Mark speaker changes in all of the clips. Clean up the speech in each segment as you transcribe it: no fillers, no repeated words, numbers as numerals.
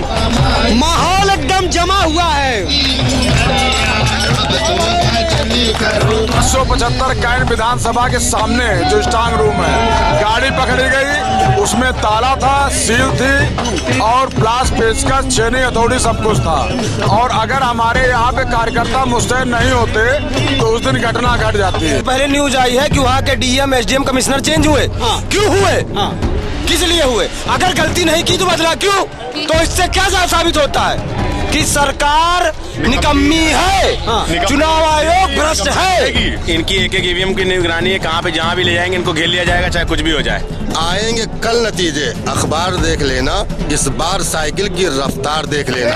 Speaker 1: माहौल एकदम जमा हुआ है।
Speaker 2: 175 कैंट विधानसभा के सामने जो स्ट्रांग रूम है, गाड़ी पकड़ी गई, उसमें ताला था, सील थी और प्लास पेचकस छेनी हथौड़ी सब कुछ था। और अगर हमारे यहाँ पे कार्यकर्ता मुस्तैद नहीं होते तो उस दिन घटना घट जाती है।
Speaker 3: पहले न्यूज आई है कि वहाँ के डीएम एसडीएम कमिश्नर चेंज हुए। क्यों हुए? किस लिए हुए? अगर गलती नहीं की तो बदला क्यों? तो इससे क्या साबित होता है कि सरकार निकम्मी है, चुनाव आयोग भ्रष्ट है।
Speaker 4: इनकी एक ईवीएम की निगरानी है, कहाँ पे जहाँ भी ले जाएंगे इनको घेर लिया जाएगा, चाहे कुछ भी हो जाए।
Speaker 5: आएंगे कल नतीजे, अखबार देख लेना, इस बार साइकिल की रफ्तार देख लेना।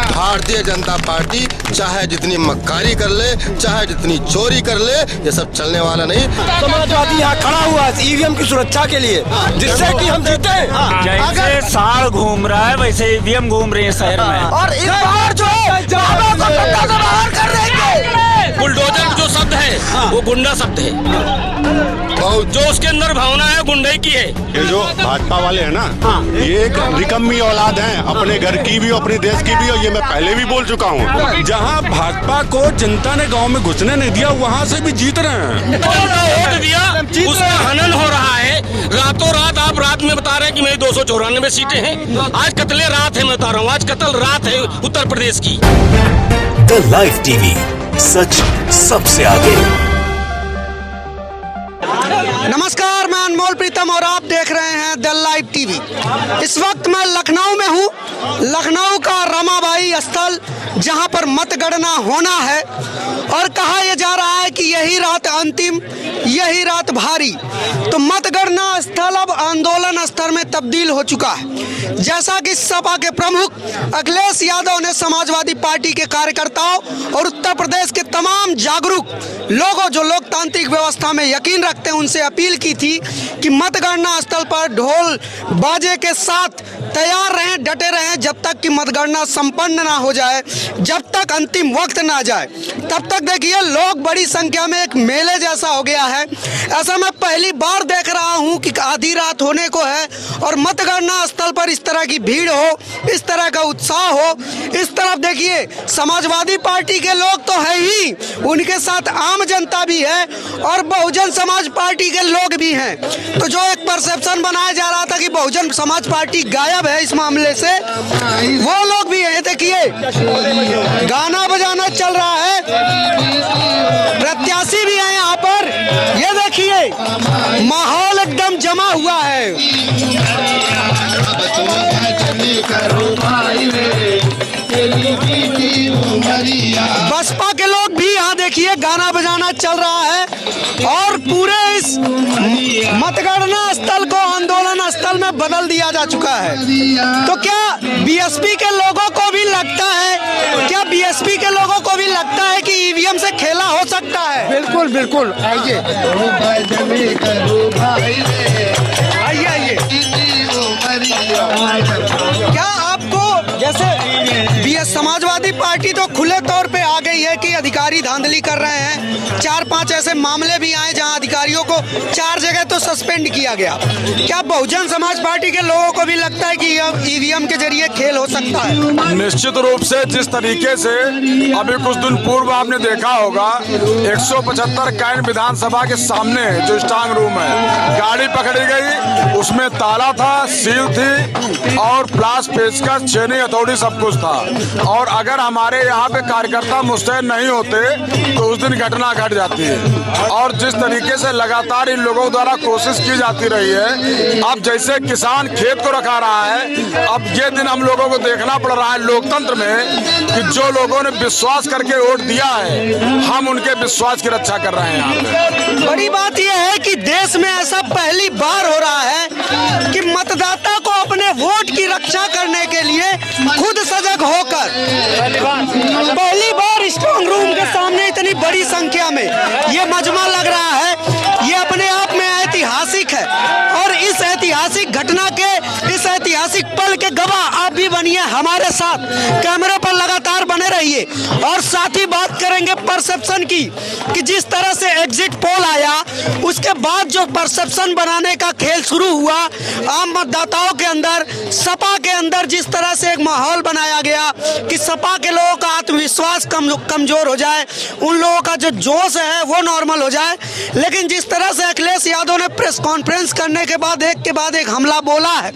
Speaker 5: भारतीय जनता पार्टी चाहे जितनी मक्कारी कर ले, चाहे जितनी चोरी कर ले, ये सब चलने वाला नहीं।
Speaker 3: समाजवादी यहाँ खड़ा हुआ है ईवीएम की सुरक्षा के लिए, जिससे कि हम जीते।
Speaker 6: जैसे साल घूम रहा है वैसे ईवीएम घूम रही है शहर में।
Speaker 3: और इस बार जो है बाहर कर देंगे।
Speaker 7: बुलडोजर जो शब्द है वो गुंडा शब्द है, जो उसके अंदर भावना है गुंडे की है।
Speaker 8: ये जो भाजपा वाले हैं ना, ये एक निकम्मी औलाद हैं, अपने घर की भी अपने देश की भी। और ये मैं पहले भी बोल चुका हूँ, जहाँ भाजपा को जनता ने गांव में घुसने नहीं दिया, वहाँ से भी जीत रहे हैं।
Speaker 7: वोट दिया, उसका हनन हो रहा है रातों रात। आप रात में बता रहे हैं कि मेरी 294 सीटें हैं। आज कत्ले रात है, मैं बता रहा हूँ, आज कत्ल रात है उत्तर प्रदेश की।
Speaker 9: द लाइव टीवी, सच सबसे आगे।
Speaker 1: नमस्कार, मैं अनमोल प्रीतम और आप देख रहे हैं द लाइव टीवी। इस वक्त मैं लखनऊ में हूँ, लखनऊ का रमाबाई स्थल, जहाँ पर मतगणना होना है। और कहा यह जा रहा है कि यही रात अंतिम, यही रात भारी। तो मतगणना स्थल अब आंदोलन स्थल में तब्दील हो चुका है। जैसा कि सपा के प्रमुख अखिलेश यादव ने समाजवादी पार्टी के कार्यकर्ताओं और उत्तर प्रदेश के तमाम जागरूक लोगों जो लोकतांत्रिक व्यवस्था में यकीन रखते हैं उनसे अपील की थी कि मतगणना स्थल पर ढोल बाजे के साथ तैयार रहें, डटे रहें, जब तक कि मतगणना संपन्न ना हो जाए, जब तक अंतिम वक्त ना जाए, तब तक देखिए लोग बड़ी संख्या में, एक मेले जैसा हो गया है। ऐसा मैं पहली बार देख रहा हूं कि आधी रात होने को है और मतगणना स्थल पर इस तरह की भीड़ हो, इस तरह का उत्साह हो। इस तरफ देखिए समाजवादी पार्टी के लोग तो है ही, उनके साथ आम जनता भी है और बहुजन समाज पार्टी के लोग भी हैं। तो जो एक परसेप्शन बनाया जा रहा था कि बहुजन समाज पार्टी गायब है इस मामले से, वो लोग भी हैं। देखिए गाना बजाना चल रहा है, प्रत्याशी भी है यहाँ पर। ये देखिए माहौल एकदम जमा हुआ है। बसपा के लोग भी यहाँ देखिए गाना बजाना चल रहा है और पूरे इस मतगणना स्थल को आंदोलन स्थल में बदल दिया जा चुका है। तो क्या बीएसपी के लोगों को भी लगता है, क्या बीएसपी के लोगों को भी लगता है कि ईवीएम से खेला हो सकता है?
Speaker 3: बिल्कुल बिल्कुल, आइए आइए आइए।
Speaker 1: क्या आपको, जैसे समाजवादी पार्टी तो खुले तौर पे आ गई है कि अधिकारी धांधली कर रहे हैं, 4-5 ऐसे मामले भी आए जहां अधिकारियों को 4 जगह तो सस्पेंड किया गया। क्या बहुजन समाज पार्टी के लोगों को भी लगता है कि ईवीएम के जरिए खेल हो सकता है?
Speaker 2: निश्चित रूप से जिस तरीके से अभी कुछ दिन पूर्व आपने देखा होगा, 175 कैंट विधानसभा के सामने जो स्ट्रांग रूम है, गाड़ी पकड़ी गई, उसमें ताला था, सील थी और प्लास पेचकस छेनी हथौड़ी सब कुछ था। और अगर हमारे यहाँ पे कार्यकर्ता मुस्तैद नहीं होते तो उस दिन घटना घट जाती है। और जिस तरीके से लगातार इन लोगों द्वारा कोशिश की जाती रही है, अब जैसे किसान खेत को रखा रहा है, अब ये दिन हम लोगों को देखना पड़ रहा है लोकतंत्र में कि जो लोगों ने विश्वास करके वोट दिया है, हम उनके विश्वास की रक्षा कर रहे हैं। यहाँ पे
Speaker 1: बड़ी बात यह है कि देश में ऐसा पहली बार हो रहा है कि मतदाता को अपने वोट की रक्षा करने के लिए खुद सजग होकर पहली बार स्ट्रांग रूम के सामने इतनी बड़ी संख्या में ये मजमा लग रहा है। ये अपने आप में ऐतिहासिक है और इस ऐतिहासिक घटना के, इस ऐतिहासिक पल के गवाह आप भी बनिए हमारे साथ। कैमरे पर लगातार बने रहिए। चाहिए। और साथ ही बात करेंगे परसेप्शन की कि जिस तरह से एग्जिट पोल आया उसके बाद जो परसेप्शन बनाने का खेल शुरू हुआ आम मतदाताओं के अंदर, सपा के अंदर जिस तरह से एक माहौल बनाया गया कि सपा के लोगों का आत्मविश्वास कमजोर हो जाए, उन लोगों का जो जोश है वो नॉर्मल हो जाए। लेकिन जिस तरह से अखिलेश यादव ने प्रेस कॉन्फ्रेंस करने के बाद एक हमला बोला है,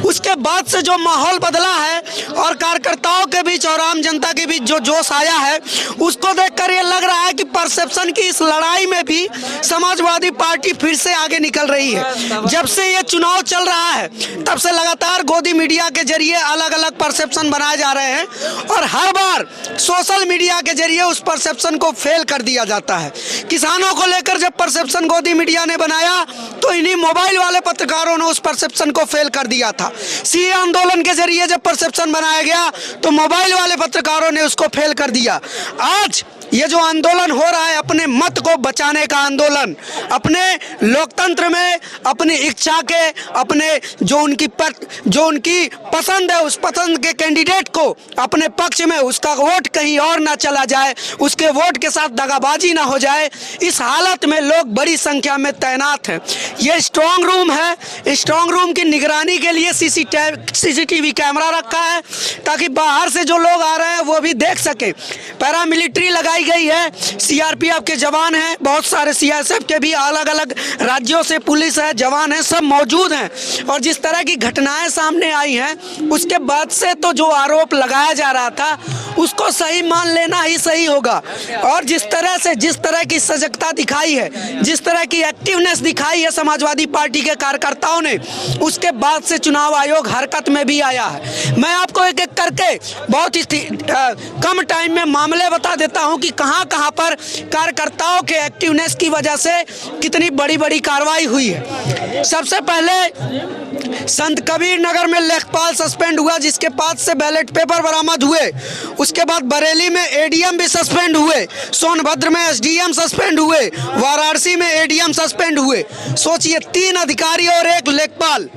Speaker 1: उसके बाद से जो माहौल बदला है और कार्यकर्ताओं के बीच और आम जनता के बीच जो जोश आया है, उसको देखकर ये लग रहा है कि परसेप्शन की इस लड़ाई में भी समाजवादी पार्टी फिर से आगे निकल रही है। जब से ये चुनाव चल रहा है तब से लगातार गोदी मीडिया के जरिए अलग अलग परसेप्शन बनाए जा रहे हैं और हर बार सोशल मीडिया के जरिए उस परसेप्शन को फेल कर दिया जाता है। किसानों को लेकर जब परसेप्शन गोदी मीडिया ने बनाया तो इन्हीं मोबाइल वाले पत्रकारों ने उस परसेप्शन को फेल कर दिया था। सीए आंदोलन के जरिए जब परसेप्शन बनाया गया तो मोबाइल वाले पत्रकारों ने उसको फेल कर दिया। आज ये जो आंदोलन हो रहा है, अपने मत को बचाने का आंदोलन, अपने लोकतंत्र में अपनी इच्छा के, अपने जो उनकी पसंद है उस पसंद के कैंडिडेट को अपने पक्ष में, उसका वोट कहीं और ना चला जाए, उसके वोट के साथ दगाबाजी ना हो जाए, इस हालत में लोग बड़ी संख्या में तैनात हैं। ये स्ट्रांग रूम है, स्ट्रांग रूम की निगरानी के लिए सीसीटीवी कैमरा रखा है ताकि बाहर से जो लोग आ रहे हैं वो भी देख सके। पैरामिलिट्री लगाई गई है, सीआरपीएफ के जवान हैं, बहुत सारे सीआईएसएफ के भी अलग अलग राज्यों से पुलिस है, जवान है, सब मौजूद हैं। और जिस तरह की घटनाएं सामने आई हैं उसके बाद से तो जो आरोप लगाया जा रहा था उसको सही मान लेना ही सही होगा। और जिस तरह की सजगता दिखाई है, जिस तरह की एक्टिवनेस दिखाई है समाजवादी पार्टी के कार्यकर्ताओं ने, उसके बाद से चुनाव आयोग हरकत में भी आया है। मैं आपको एक एक करके बहुत ही कम टाइम में मामले बता देता हूं कि कहां पर कार्यकर्ताओं के एक्टिवनेस की वजह से कितनी बड़ी बड़ी कार्रवाई हुई है। सबसे पहले संत कबीर नगर में लेखपाल सस्पेंड हुआ जिसके पास से बैलेट पेपर बरामद हुए। उसके बाद बरेली में एडीएम भी सस्पेंड हुए, सोनभद्र में एसडीएम सस्पेंड हुए, वाराणसी में एडीएम सस्पेंड हुए। सोचिए 3 अधिकारी और 1 लेखपाल।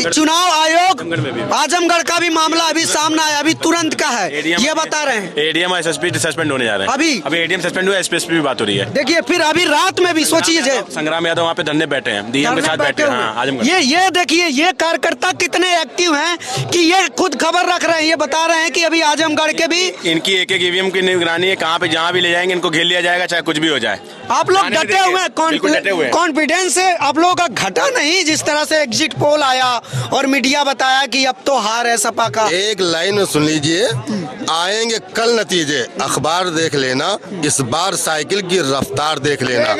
Speaker 1: चुनाव आयोग आजमगढ़ का भी मामला अभी सामने आया, अभी तुरंत का है, ये बता रहे हैं।
Speaker 4: एडीएम एसएसपी सस्पेंड होने जा रहे हैं। अभी एडीएम सस्पेंड हुआ, एसपी भी बात हो रही है।
Speaker 1: देखिए फिर अभी रात में भी सोचिए,
Speaker 4: संग्राम यादव वहाँ पे धरने बैठे हैं, डीएम के साथ बैठे हैं आजमगढ़।
Speaker 1: ये देखिए ये कार्यकर्ता कितने एक्टिव हैं कि ये खुद खबर रख रहे हैं, ये बता रहे हैं कि अभी आजमगढ़ के भी
Speaker 4: इनकी एक ईवीएम की निगरानी है, कहाँ पे जहाँ भी ले जाएंगे इनको घेर लिया जाएगा, चाहे कुछ भी हो जाए।
Speaker 1: आप लोग डटे हुए हैं, कॉन्फिडेंस से आप लोगों का घटा नहीं। जिस तरह से एग्जिट पोल आया और मीडिया बताया कि अब तो हार है सपा का।
Speaker 5: एक लाइन में सुन लीजिए, आएंगे कल नतीजे, अखबार देख लेना, इस बार साइकिल की रफ्तार देख लेना।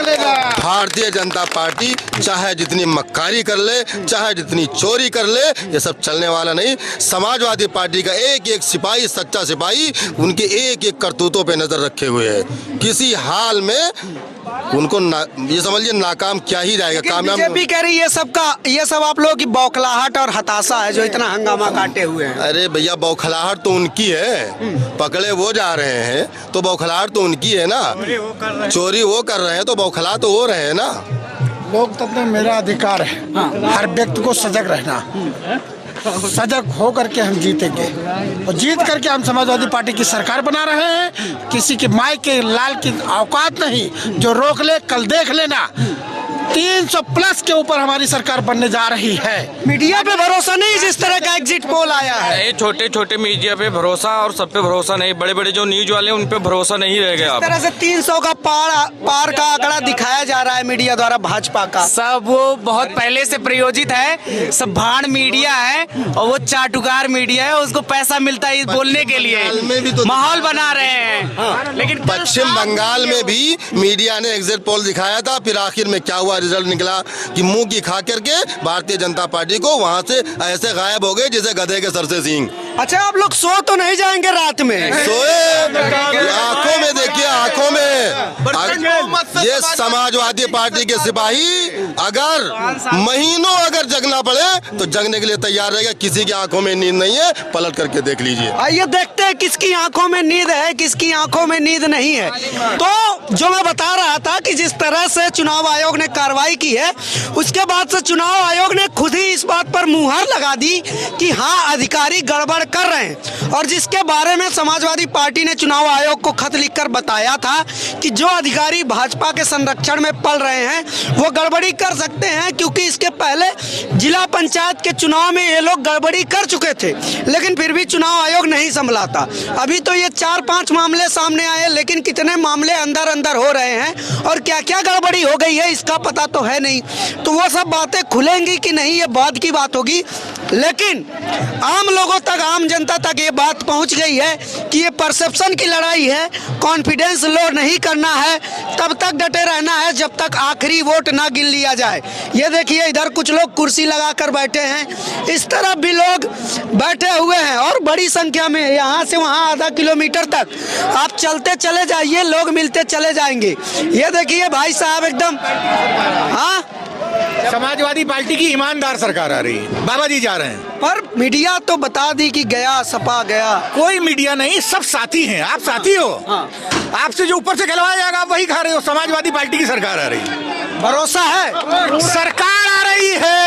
Speaker 5: भारतीय जनता पार्टी चाहे जितनी मक्कारी कर ले, चाहे जितनी चोरी कर ले, ये सब चलने वाला नहीं। समाजवादी पार्टी का एक एक सिपाही, सच्चा सिपाही, उनके एक एक करतूतों पे नजर रखे हुए है। किसी हाल में उनको ये समझिए नाकाम क्या ही जाएगा, कामयाब।
Speaker 1: बीजेपी कह रही है ये सब आप लोगों की बौखलाहट और हताशा है जो इतना हंगामा काटे हुए हैं।
Speaker 5: अरे भैया बौखलाहट तो उनकी है, पकड़े वो जा रहे हैं तो बौखलाहट तो उनकी है ना, चोरी वो कर रहे हैं तो बौखला तो हो रहे हैं ना।
Speaker 10: लोकतंत्र में मेरा अधिकार है हर व्यक्ति को सजग रहना, सजग हो करके हम जीतेंगे और जीत करके हम समाजवादी पार्टी की सरकार बना रहे हैं। किसी की माई के लाल की औकात नहीं, जो रोक ले कल देख लेना। 300+ के ऊपर हमारी सरकार बनने जा रही है।
Speaker 1: मीडिया पे भरोसा नहीं, जिस तरह का एग्जिट पोल आया है।
Speaker 11: छोटे छोटे मीडिया पे भरोसा और सब पे भरोसा नहीं, बड़े बड़े जो न्यूज वाले उन पे भरोसा नहीं रह गया।
Speaker 1: इस तरह से 300 का पार का आंकड़ा दिखाया जा रहा है मीडिया द्वारा भाजपा का।
Speaker 12: सब वो बहुत पहले से प्रयोजित है, सब भाड़ मीडिया है और वो चाटुकार मीडिया है, उसको पैसा मिलता है बोलने के लिए, माहौल बना रहे हैं। लेकिन
Speaker 5: पश्चिम बंगाल में भी मीडिया ने एग्जिट पोल दिखाया था, फिर आखिर में क्या हुआ, रिजल्ट निकला कि मुंह की खा करके भारतीय जनता पार्टी को वहां से ऐसे गायब हो गए जैसे गधे के सर से सींग।
Speaker 1: अच्छा आप लोग सो तो नहीं जाएंगे रात में?
Speaker 5: सोए, आंखों में देखिए, आंखों में ये समाजवादी पार्टी के सिपाही अगर महीनों अगर जगना पड़े तो जगने के लिए तैयार रहेगा। किसी की आंखों में नींद नहीं है, पलट करके देख लीजिए।
Speaker 1: आइए देखते हैं किसकी आंखों में नींद है, किसकी आंखों में नींद नहीं है। तो जो मैं बता रहा था कि जिस तरह से चुनाव आयोग ने कार्रवाई की है, उसके बाद से चुनाव आयोग ने खुद ही इस बात पर मुहर लगा दी कि हाँ, अधिकारी गड़बड़ कर रहे हैं। और जिसके बारे में समाजवादी पार्टी ने चुनाव आयोग को खत लिखकर बताया था कि जो अधिकारी भाजपा के संरक्षण में पल रहे हैं वो गड़बड़ी कर सकते हैं, क्योंकि इसके पहले जिला पंचायत के चुनाव में ये लोग गड़बड़ी कर चुके थे, लेकिन फिर भी चुनाव आयोग नहीं संभला था। अभी तो ये 4-5 मामले सामने आए, लेकिन कितने मामले अंदर अंदर हो रहे हैं और क्या क्या गड़बड़ी हो गई है इसका पता तो है नहीं। तो वो सब बातें खुलेंगी कि नहीं, ये बाद की बात होगी। लेकिन आम लोगों तक, आम जनता तक ये बात पहुंच गई है कि ये परसेप्शन की लड़ाई है। कॉन्फिडेंस लो नहीं करना है, तब तक डटे रहना है जब तक आखिरी वोट ना गिन लिया जाए। ये देखिए, इधर कुछ लोग कुर्सी लगाकर बैठे हैं, इस तरफ भी लोग बैठे हुए हैं और बड़ी संख्या में यहाँ से वहाँ आधा किलोमीटर तक आप चलते चले जाइए, लोग मिलते चले जाएंगे। ये देखिए भाई साहब, एकदम हाँ,
Speaker 13: समाजवादी पार्टी की ईमानदार सरकार आ रही है, बाबा जी जा रहे हैं।
Speaker 1: पर मीडिया तो बता दी कि गया सपा गया।
Speaker 13: कोई मीडिया नहीं, सब साथी हैं। आप साथी हो। आपसे जो ऊपर से खिलवाया जाएगा आप वही खा रहे हो। समाजवादी पार्टी की सरकार आ रही है,
Speaker 1: भरोसा है,
Speaker 13: सरकार आ रही है।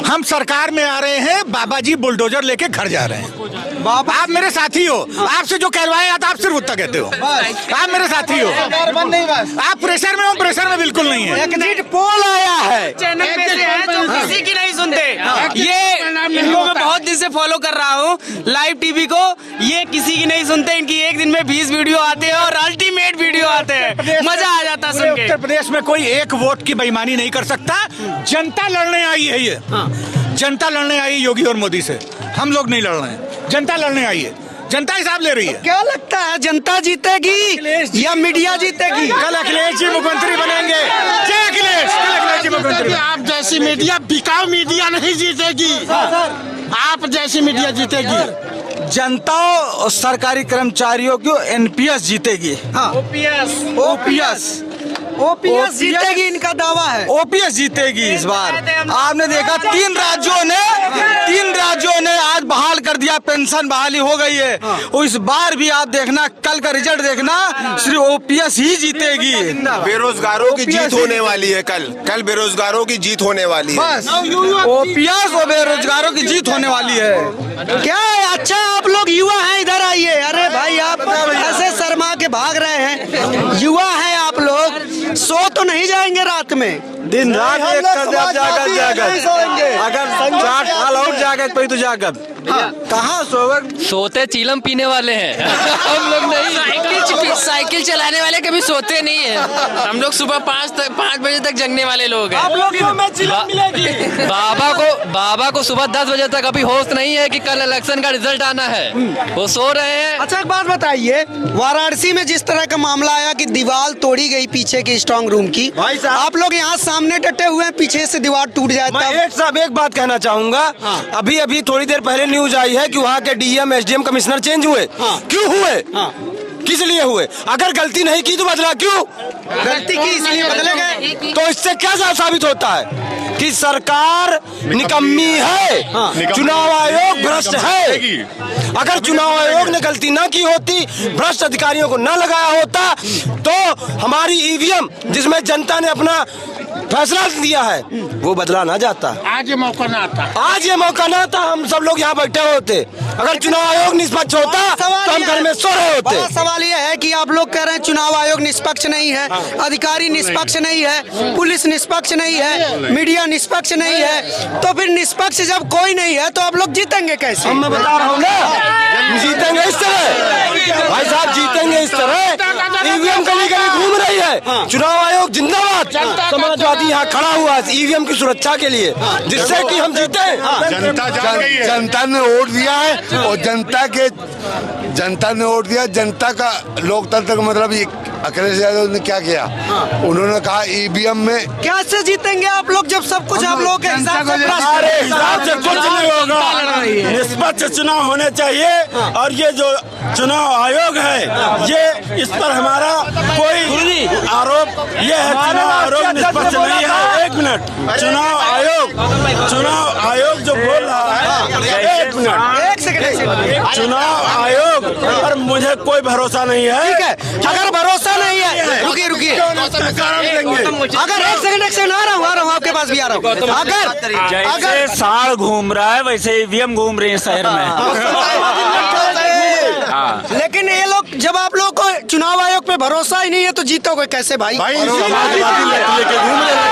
Speaker 13: हम सरकार में आ रहे हैं, बाबा जी बुलडोजर लेके घर जा रहे हैं। आप मेरे साथी हो। आपसे जो कहलवाया जाता आप सिर्फ उतना कहते हो। आप मेरे साथी हो। आप प्रेशर में हो, प्रेशर में बिल्कुल नहीं है।
Speaker 1: एग्जिट पोल आया है,
Speaker 12: चैनल पे से है जो किसी की नहीं सुनते। ये इनको मैं बहुत दिन से फॉलो कर रहा हूँ, लाइव टीवी को। ये किसी की नहीं सुनते, इनकी एक दिन में 20 वीडियो आते हैं और अल्टीमेट वीडियो आते हैं, मजा आ जाता है सुन के।
Speaker 13: उत्तर प्रदेश में कोई एक वोट की बेईमानी नहीं कर सकता। जनता लड़ने आई है, ये जनता लड़ने आई योगी और मोदी से। हम लोग नहीं लड़ रहे हैं, जनता लड़ने आई है। जनता हिसाब ले रही है।
Speaker 1: क्या लगता है, जनता जीतेगी या मीडिया जीतेगी?
Speaker 13: कल अखिलेश जी मुख्यमंत्री बनेंगे। जय अखिलेश। कल अखिलेश जी मुख्यमंत्री।
Speaker 10: आप जैसी मीडिया, बिकाऊ मीडिया नहीं जीतेगी, आप जैसी मीडिया जीतेगी।
Speaker 3: जनता और सरकारी कर्मचारियों को एनपीएस जीतेगी।
Speaker 1: ओपीएस जीतेगी, इनका दावा है।
Speaker 3: ओपीएस जीतेगी इस बार। आपने देखा 3 राज्यों ने आज बहाल कर दिया, पेंशन बहाली हो गई है। और इस बार भी आप देखना, कल का रिजल्ट देखना, सिर्फ ओपीएस ही जीतेगी।
Speaker 5: बेरोजगारों की जीत होने वाली है। कल बेरोजगारों की जीत होने वाली है।
Speaker 3: बस ओपीएस और बेरोजगारों की जीत होने वाली है।
Speaker 1: क्या है? अच्छा, आप लोग युवा हैं, इधर आइए। अरे भाई, आप ऐसे शर्मा के भाग रहे हैं। युवा हैं आप लोग, सो तो नहीं जाएंगे रात में?
Speaker 3: दिन रात एक कर अगर 4 साल और जागत पे तो जागत। कहाँ
Speaker 14: सोते चीलम पीने वाले हैं हम लोग नहीं। साइकिल चलाने वाले कभी सोते नहीं है। हम लोग सुबह 5 बजे तक जगने वाले लोग हैं।
Speaker 3: आप लोग मिलेगी।
Speaker 14: बाबा को सुबह 10 बजे तक अभी होश नहीं है कि कल इलेक्शन का रिजल्ट आना है, वो सो रहे हैं।
Speaker 1: अच्छा, एक बात बताइए, वाराणसी में जिस तरह का मामला आया कि दीवार तोड़ी गई पीछे की स्ट्रांग रूम की, आप लोग यहाँ सामने डटे हुए हैं, पीछे से दीवार टूट जाए तब।
Speaker 3: एक बात कहना चाहूंगा। अभी थोड़ी देर पहले न्यूज आई है कि वहाँ के डीएम एसडीएम कमिश्नर चेंज हुए। क्यों हुए? किस लिए हुए? अगर गलती नहीं की तो बदला क्यों?
Speaker 1: गलती की इसलिए बदले गए।
Speaker 3: तो इससे क्या साबित होता है कि सरकार निकम्मी है, चुनाव आयोग भ्रष्ट है। अगर चुनाव आयोग ने गलती ना की होती, भ्रष्ट अधिकारियों को ना लगाया होता, तो हमारी ईवीएम जिसमें जनता ने अपना फैसला दिया है वो बदला ना जाता।
Speaker 10: आज ये मौका ना आता,
Speaker 3: हम सब लोग यहाँ बैठे होते। अगर चुनाव आयोग निष्पक्ष होता तो हम घर में सो रहे होते।
Speaker 1: सवाल ये है कि आप लोग कह रहे हैं चुनाव आयोग निष्पक्ष नहीं है, अधिकारी निष्पक्ष नहीं है, पुलिस निष्पक्ष नहीं है, मीडिया निष्पक्ष नहीं है, तो फिर निष्पक्ष जब कोई नहीं है तो आप लोग जीतेंगे कैसे?
Speaker 3: मैं बता रहा हूँ ना, जीतेंगे इस तरह। भाई साहब, जीतेंगे इस तरह। ईवीएम गली घूम रही है। चुनाव आयोग जिंदाबाद। समाजवादी यहाँ खड़ा हुआ है ईवीएम की सुरक्षा के लिए, जिससे कि हम जीते।
Speaker 2: जनता ने वोट दिया है और जनता ने वोट दिया। जनता का लोकतंत्र का मतलब
Speaker 15: अखिलेश यादव ने क्या किया? उन्होंने कहा ईवीएम में
Speaker 1: कैसे जीतेंगे आप लोग जब सब कुछ आप लोगों के हिसाब से
Speaker 3: हिसाब से कुछ नहीं होगा। निष्पक्ष चुनाव होने चाहिए और ये जो चुनाव आयोग है ये इस पर हमारा कोई आरोप ये है चुनाव आयोग निष्पक्ष नहीं है। 1 मिनट, चुनाव आयोग जो बोल रहा है 1 मिनट,
Speaker 1: 1 सेकंड,
Speaker 3: चुनाव आयोग पर मुझे कोई भरोसा नहीं है।
Speaker 1: ठीक है, अगर भरोसा नहीं है, रुकिए अगर 1 सेकंड आ रहा हूँ आपके पास भी आ रहा हूँ।
Speaker 6: अगर साड़ घूम रहा है वैसे ईवीएम घूम रही है शहर में।
Speaker 1: लेकिन ये लोग जब आप लोग को चुनाव आयोग पे भरोसा ही नहीं है तो जीतोगे कैसे भाई?
Speaker 3: समाजवादी लेके घूम रहे हैं।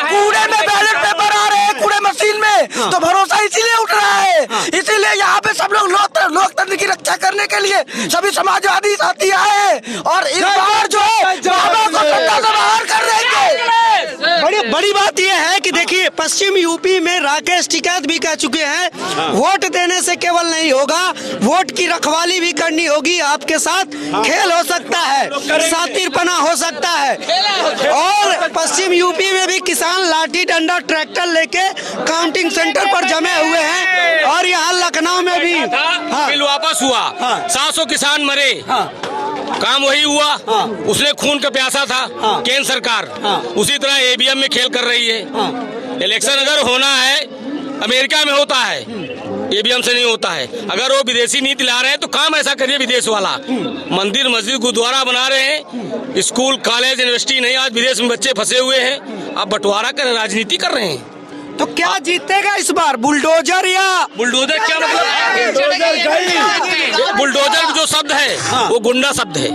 Speaker 1: कूड़े में बैलेट पेपर आ रहे हैं, कूड़े मशीन में, तो भरोसा इसीलिए उठ रहा है। इसीलिए यहाँ पे सब लोग लोकतंत्र की रक्षा करने के लिए सभी समाजवादी साथी आए और इस बार जो है बाबा को सत्ता से बाहर कर देंगे। बड़ी बात यह है कि देखिए पश्चिम यूपी में राकेश टिकैत भी कह चुके हैं वोट देने से केवल नहीं होगा, वोट की रखवाली भी करनी होगी। आपके साथ खेल हो सकता है, सातिरपना हो सकता है। और पश्चिम यूपी में भी किसान लाठी डंडा ट्रैक्टर लेके काउंटिंग सेंटर पर जमे हुए हैं और यहाँ लखनऊ में भी
Speaker 7: बिल वापस हुआ, 700 किसान मरे, काम वही हुआ। उसने खून का प्यासा था केंद्र सरकार, उसी तरह ईवीएम में खेल कर रही है। इलेक्शन अगर होना है अमेरिका में होता है, ईवीएम से नहीं होता है। अगर वो विदेशी नीति ला रहे हैं तो काम ऐसा करिए विदेश वाला। मंदिर मस्जिद गुरुद्वारा बना रहे हैं, स्कूल कॉलेज यूनिवर्सिटी नहीं, आज विदेश में बच्चे फंसे हुए हैं। आप बंटवारा कर राजनीति कर रहे हैं।
Speaker 1: तो क्या जीतेगा इस बार, बुलडोजर या
Speaker 7: बुलडोजर? क्या मतलब? बुलडोजर जो शब्द है वो गुंडा शब्द है,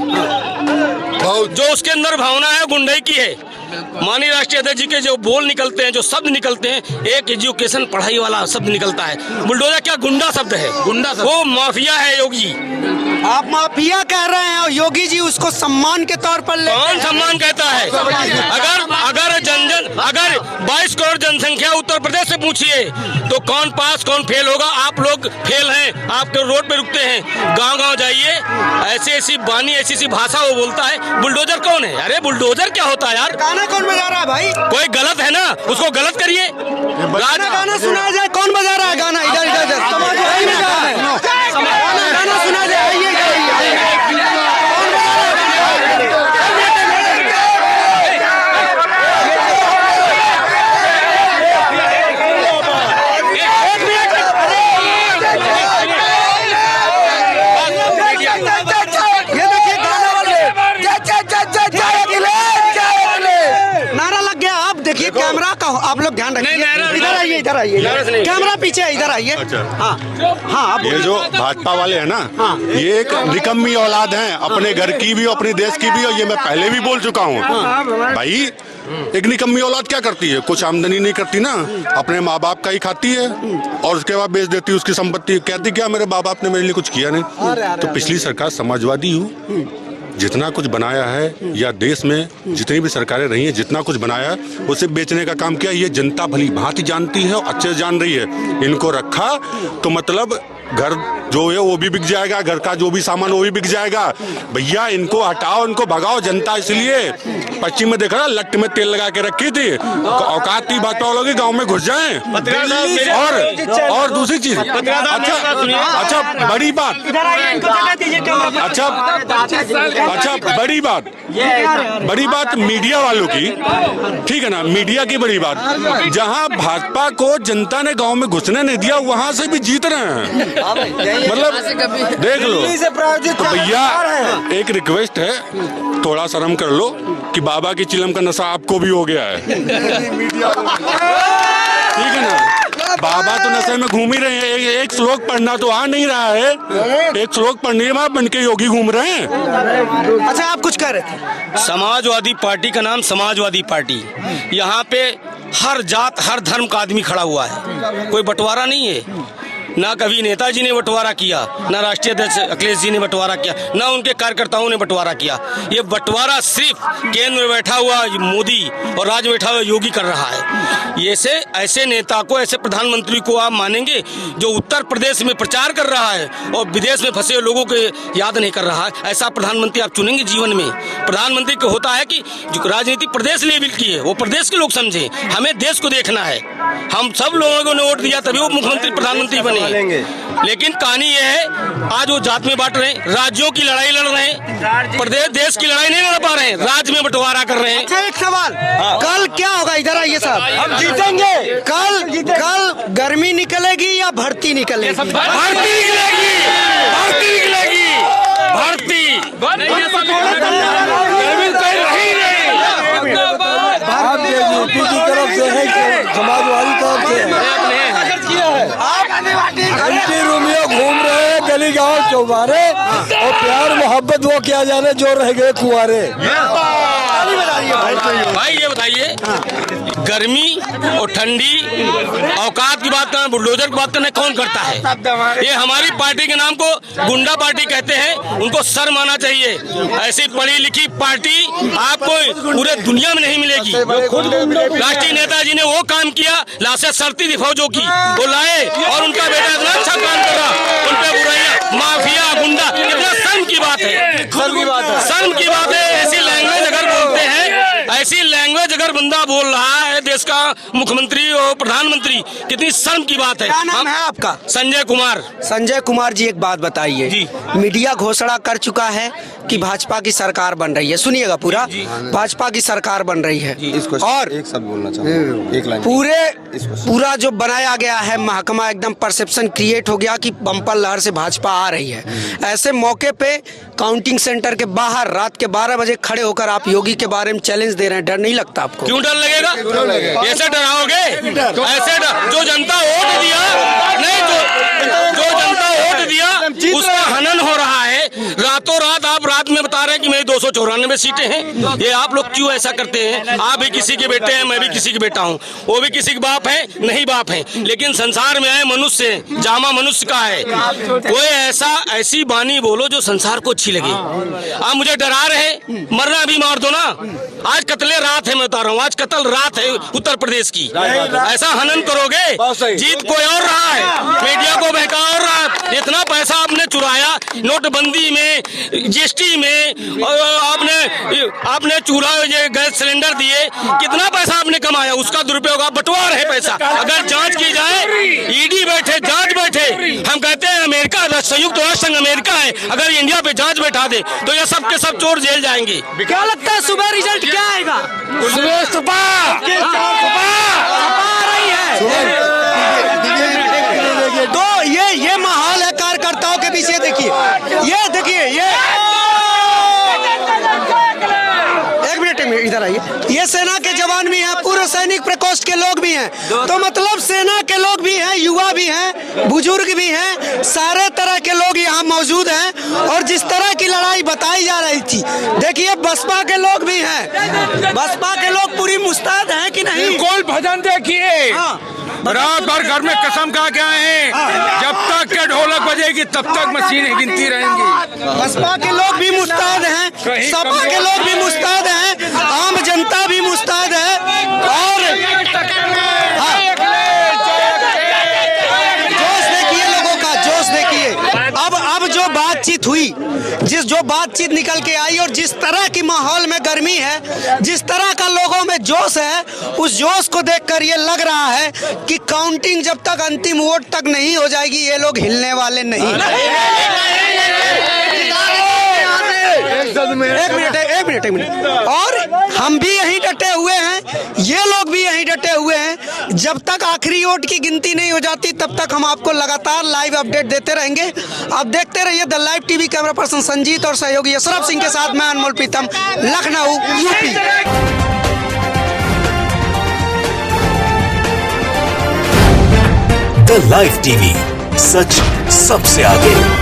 Speaker 7: जो उसके अंदर भावना है गुंडई की है। माननीय राष्ट्रीय अध्यक्ष जी के जो बोल निकलते हैं, जो शब्द निकलते हैं, एक एजुकेशन पढ़ाई वाला शब्द निकलता है। बुलडोजर क्या गुंडा शब्द है? गुंडा शब्द वो माफिया है। योगी
Speaker 1: आप माफिया कह रहे हैं और योगी जी उसको सम्मान के तौर पर ले।
Speaker 7: कौन सम्मान कहता है? अगर 22 करोड़ जनसंख्या उत्तर प्रदेश से पूछिए तो कौन पास कौन फेल होगा? आप लोग फेल हैं, आप रोड पे रुकते हैं। गांव जाइए, ऐसी बानी ऐसी भाषा वो बोलता है। बुलडोजर कौन है? अरे बुलडोजर क्या होता है यार?
Speaker 1: गाना कौन बजा रहा है भाई?
Speaker 7: कोई गलत है ना, उसको गलत करिए।
Speaker 1: गाना सुना जाए, कौन बजा रहा है गाना? इधर गाना सुना जाए। देखिए कैमरा का आप लोग ध्यान रखिए। इधर आइए कैमरा पीछे, इधर आइए। हाँ,
Speaker 8: ये जो भाजपा वाले हैं ना, ये एक निकम्मी औलाद हैं, अपने घर की भी अपने देश की भी। और ये मैं पहले भी बोल चुका हूँ भाई, एक निकम्मी औलाद क्या करती है? कुछ आमदनी नहीं करती ना, अपने माँ बाप का ही खाती है और उसके बाद बेच देती है उसकी संपत्ति। कहती क्या मेरे माँ बाप ने मेरे लिए कुछ किया नहीं। तो पिछली सरकार समाजवादी हूँ, जितना कुछ बनाया है या देश में जितनी भी सरकारें रही हैं जितना कुछ बनाया उसे बेचने का काम किया। ये जनता भली भांति जानती है और अच्छे से जान रही है। इनको रखा तो मतलब घर जो है वो भी बिक जाएगा, घर का जो भी सामान वो भी बिक जाएगा। भैया इनको हटाओ, इनको भगाओ। जनता इसलिए पश्चिम में देख रहा लट्ट में तेल लगा के रखी थी, औकात थी भाजपा वालों की गाँव में घुस जाए। और दूसरी चीज, अच्छा बड़ी बात, अच्छा बड़ी बात मीडिया वालों की, ठीक है ना, मीडिया की बड़ी बात। जहां भाजपा को जनता ने गांव में घुसने नहीं दिया वहां से भी जीत रहे हैं। मतलब देख लो। तो भैया एक रिक्वेस्ट है, थोड़ा शर्म कर लो कि बाबा की चिलम का नशा आपको भी हो गया है, ठीक है ना। बाबा तो नशे में घूम ही रहे हैं। एक श्लोक पढ़ना तो आ नहीं रहा है, एक श्लोक पढ़ने में बन के योगी घूम रहे हैं।
Speaker 1: अच्छा आप कुछ कह रहे थे?
Speaker 7: समाजवादी पार्टी का नाम समाजवादी पार्टी, यहाँ पे हर जात हर धर्म का आदमी खड़ा हुआ है, कोई बंटवारा नहीं है। ना कभी नेताजी ने बंटवारा किया, ना राष्ट्रीय अध्यक्ष अखिलेश जी ने बंटवारा किया, ना उनके कार्यकर्ताओं ने बंटवारा किया। ये बंटवारा सिर्फ केंद्र में बैठा हुआ मोदी और राज्य में बैठा हुआ योगी कर रहा है। ये ऐसे नेता को, ऐसे प्रधानमंत्री को आप मानेंगे जो उत्तर प्रदेश में प्रचार कर रहा है और विदेश में फंसे लोगों को याद नहीं कर रहा है? ऐसा प्रधानमंत्री आप चुनेंगे जीवन में? प्रधानमंत्री को होता है कि जो राजनीति प्रदेश लेवल की है वो प्रदेश के लोग समझे, हमें देश को देखना है। हम सब लोगों ने वोट दिया तभी वो मुख्यमंत्री प्रधानमंत्री बने। लेकिन कहानी ये है, आज वो जात में बांट रहे हैं, राज्यों की लड़ाई लड़ रहे हैं, प्रदेश देश की लड़ाई नहीं लड़ पा रहे हैं, राज्य में बंटवारा कर रहे हैं।
Speaker 1: अच्छा एक सवाल, कल क्या होगा? इधर आइए साहब,
Speaker 3: हम जीतेंगे।
Speaker 1: कल गर्मी निकलेगी या भर्ती निकलेगी?
Speaker 7: भर्ती निकलेगी, भर्ती निकलेगी, भर्ती।
Speaker 3: आप बीजेपी की तरफ से है कि समाजवादी तरफ से है? एंटी रोमियो घूम रहे हैं गली गांव चौबारे और प्यार मोहब्बत वो क्या जाने जो रह गए कुंवारे।
Speaker 7: भाई ये बताइए, गर्मी और ठंडी औकात की बात करना, बुलडोजर की बात करना कौन करता है? ये हमारी पार्टी के नाम को गुंडा पार्टी कहते हैं, उनको शर्म आना चाहिए। ऐसी पढ़ी लिखी पार्टी आपको पूरे दुनिया में नहीं मिलेगी। राष्ट्रीय नेताजी ने वो काम किया, लाशें सड़ती थी फौजों की, वो लाए और उनका बेटा इतना अच्छा काम कर रहा, उन पे बुराइयां, माफिया, गुंडा, कितना शर्म की बात है, शर्म की बात है। ऐसी लैंग्वेज अगर बोलते हैं, ऐसी लैंग्वेज अगर बंदा बोल रहा है देश का मुख्यमंत्री और प्रधानमंत्री, कितनी शर्म की बात है।
Speaker 1: क्या नाम है आपका?
Speaker 7: संजय कुमार।
Speaker 1: संजय कुमार जी, एक बात बताइए, मीडिया घोषणा कर चुका है कि भाजपा की सरकार बन रही है, सुनिएगा पूरा, भाजपा की सरकार बन रही है और
Speaker 3: एक शब्द बोलना चाहूँगा, एक लाइन।
Speaker 1: पूरा जो बनाया गया है महकमा, एकदम परसेप्शन क्रिएट हो गया कि बम्पर लहर से भाजपा आ रही है। ऐसे मौके पे काउंटिंग सेंटर के बाहर रात के 12 बजे खड़े होकर आप योगी के बारे में चैलेंज दे रहे हैं, डर नहीं लगता आपको?
Speaker 7: क्यों डर लगेगा? ऐसे डराओगे? ऐसे जो जनता वोट दिया, नहीं जो जनता वोट दिया उसका हनन हो रहा है। रातों रात आप रात में बता रहे हैं कि मेरी 294 सीटें हैं। ये आप लोग क्यों ऐसा करते हैं? आप भी किसी के बेटे हैं, मैं भी किसी के बेटा हूँ, वो भी किसी के बाप है, नहीं बाप है, लेकिन संसार में आए मनुष्य, जामा मनुष्य का है। कोई ऐसी बानी बोलो जो संसार को अच्छी लगे। आप मुझे डरा रहे, मरना भी मार दो ना। आज कत्ले रात है, मैं बता रहा हूँ, आज कत्ल रात है उत्तर प्रदेश की। ऐसा हनन करोगे, जीत कोई और रहा है, मीडिया को बहका और रहा है। इतना पैसा आपने चुराया नोटबंदी में, जीएसटी में, आपने चूल्हा गैस सिलेंडर दिए, कितना पैसा आपने कमाया, उसका दुरुपयोग आप बंटवा रहे पैसा। अगर जांच की जाए, ईडी बैठे, जांच बैठे, हम कहते हैं अमेरिका, संयुक्त राष्ट्र संघ अमेरिका है, अगर इंडिया पे जांच बैठा दे तो ये सब के सब चोर जेल जाएंगे।
Speaker 1: क्या लगता है सुबह रिजल्ट क्या आएगा?
Speaker 7: सुबह
Speaker 1: तो ये माहौल है कार्यकर्ताओं के पीछे। देखिए, एक मिनट इधर आइए, ये सेना के जवान भी हैं, पूर्व सैनिक प्रकोष्ठ के लोग भी हैं, तो मतलब सेना के लोग भी हैं, युवा भी हैं, बुजुर्ग भी हैं, सारे तरह के लोग यहाँ मौजूद हैं। और जिस तरह की लड़ाई बताई जा रही थी, देखिए बसपा के लोग भी हैं, बसपा के लोग पूरी मुस्तैद हैं कि नहीं?
Speaker 2: बिल्कुल, भजन देखिए, रात भर घर में कसम खा के आए हैं, जब तक के ढोलक बजेगी तब तक मशीनें गिनती रहेंगी।
Speaker 1: बसपा के लोग भी मुस्तैद हैं, सपा के लोग भी मुस्तैद हैं, आम जनता भी मुस्तैद है। और जोश देखिए लोगों का, जोश देखिए। अब जो बातचीत हुई, जो बातचीत निकल के आई और जिस तरह की माहौल में गर्मी है, जिस तरह का लोगों में जोश है, उस जोश को देखकर ये लग रहा है कि काउंटिंग जब तक अंतिम वोट तक नहीं हो जाएगी, ये लोग हिलने वाले नहीं। एक मिनट। और हम भी यहीं डटे हुए हैं, ये लोग भी यहीं डटे हुए हैं। जब तक आखिरी वोट की गिनती नहीं हो जाती, तब तक हम आपको लगातार लाइव अपडेट देते रहेंगे। आप देखते रहिए the live TV. Camera person Sanjeet और सहयोगी अशरफ सिंह के साथ मैं Anmol Pritam, Lucknow, UP.
Speaker 9: The live TV, सच सबसे आगे।